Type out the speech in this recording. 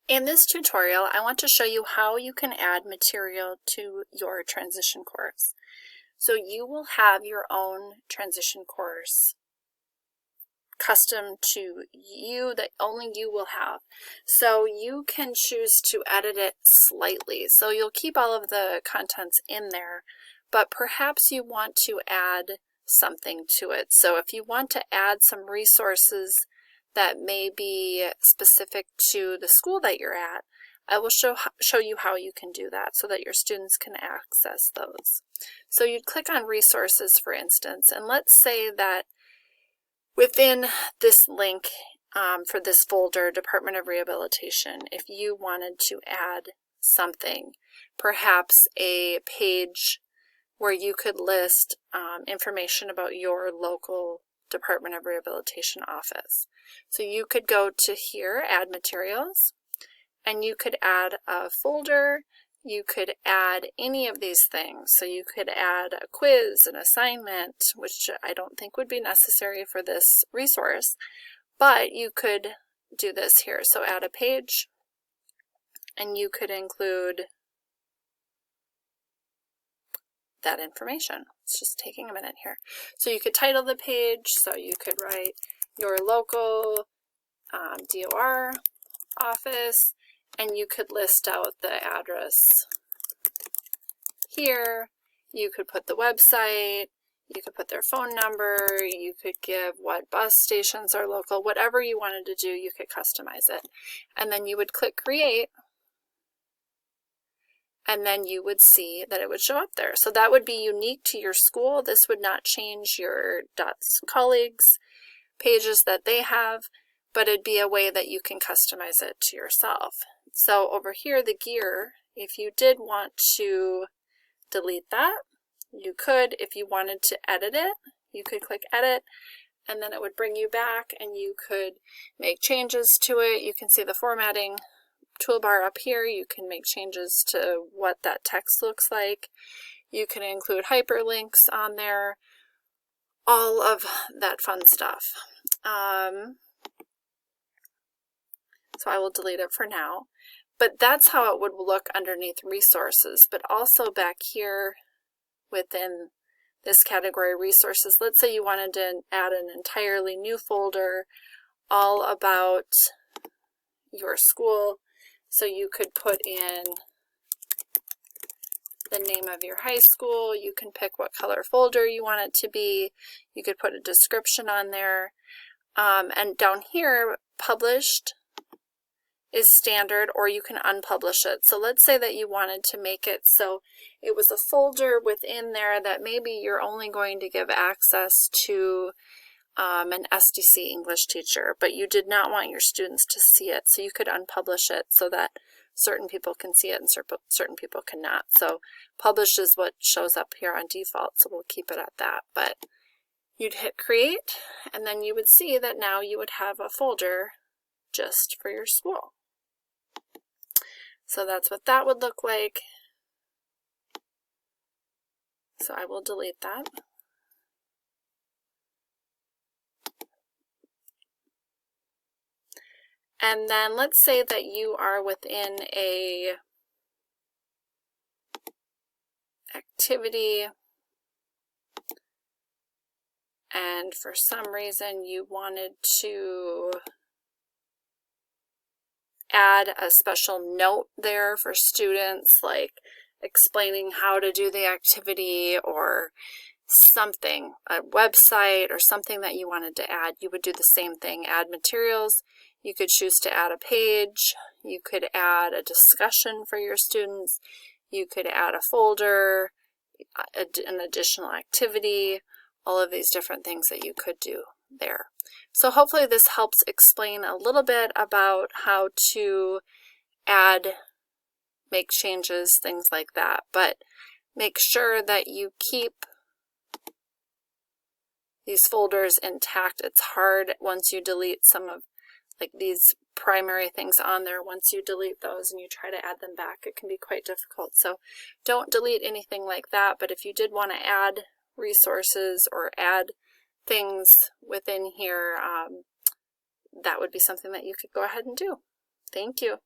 In this tutorial, I want to show you how you can add material to your transition course. So you will have your own transition course custom to you that only you will have. So you can choose to edit it slightly. So you'll keep all of the contents in there, but perhaps you want to add something to it. So if you want to add some resources that may be specific to the school that you're at, I will show you how you can do that so that your students can access those. So you'd click on resources, for instance, and let's say that within this link for this folder, Department of Rehabilitation, if you wanted to add something, perhaps a page where you could list information about your local Department of Rehabilitation office. So you could go to here, Add Materials, and you could add a folder. You could add any of these things. So you could add a quiz, an assignment, which I don't think would be necessary for this resource, but you could do this here. So add a page, and you could include that information. It's just taking a minute here. So you could title the page, so you could write your local DOR office, and you could list out the address here. You could put the website, you could put their phone number, you could give what bus stations are local, whatever you wanted to do, you could customize it. And then you would click Create, and then you would see that it would show up there. So that would be unique to your school. This would not change your DOTS colleagues' pages that they have, but it'd be a way that you can customize it to yourself. So over here, the gear, if you did want to delete that, you could. If you wanted to edit it, you could click Edit, and then it would bring you back and you could make changes to it. You can see the formatting toolbar up here. You can make changes to what that text looks like. You can include hyperlinks on there, all of that fun stuff. So I will delete it for now. But that's how it would look underneath resources. But also back here within this category, resources, let's say you wanted to add an entirely new folder all about your school. So you could put in the name of your high school. You can pick what color folder you want it to be. You could put a description on there. And down here, published is standard, or you can unpublish it. So let's say that you wanted to make it so it was a folder within there that maybe you're only going to give access to an SDC English teacher, but you did not want your students to see it. So you could unpublish it so that certain people can see it and certain people cannot. So publish is what shows up here on default, so we'll keep it at that. But you'd hit Create, and then you would see that now you would have a folder just for your school. So that's what that would look like. So I will delete that. And then let's say that you are within a activity, and for some reason you wanted to add a special note there for students, like explaining how to do the activity or something, a website or something that you wanted to add. You would do the same thing, add materials. You could choose to add a page. You could add a discussion for your students. You could add a folder, an additional activity, all of these different things that you could do there. So hopefully this helps explain a little bit about how to add, make changes, things like that. But make sure that you keep these folders intact. It's hard once you delete some of these primary things on there. Once you delete those and you try to add them back, it can be quite difficult. So don't delete anything like that. But if you did want to add resources or add things within here, that would be something that you could go ahead and do. Thank you.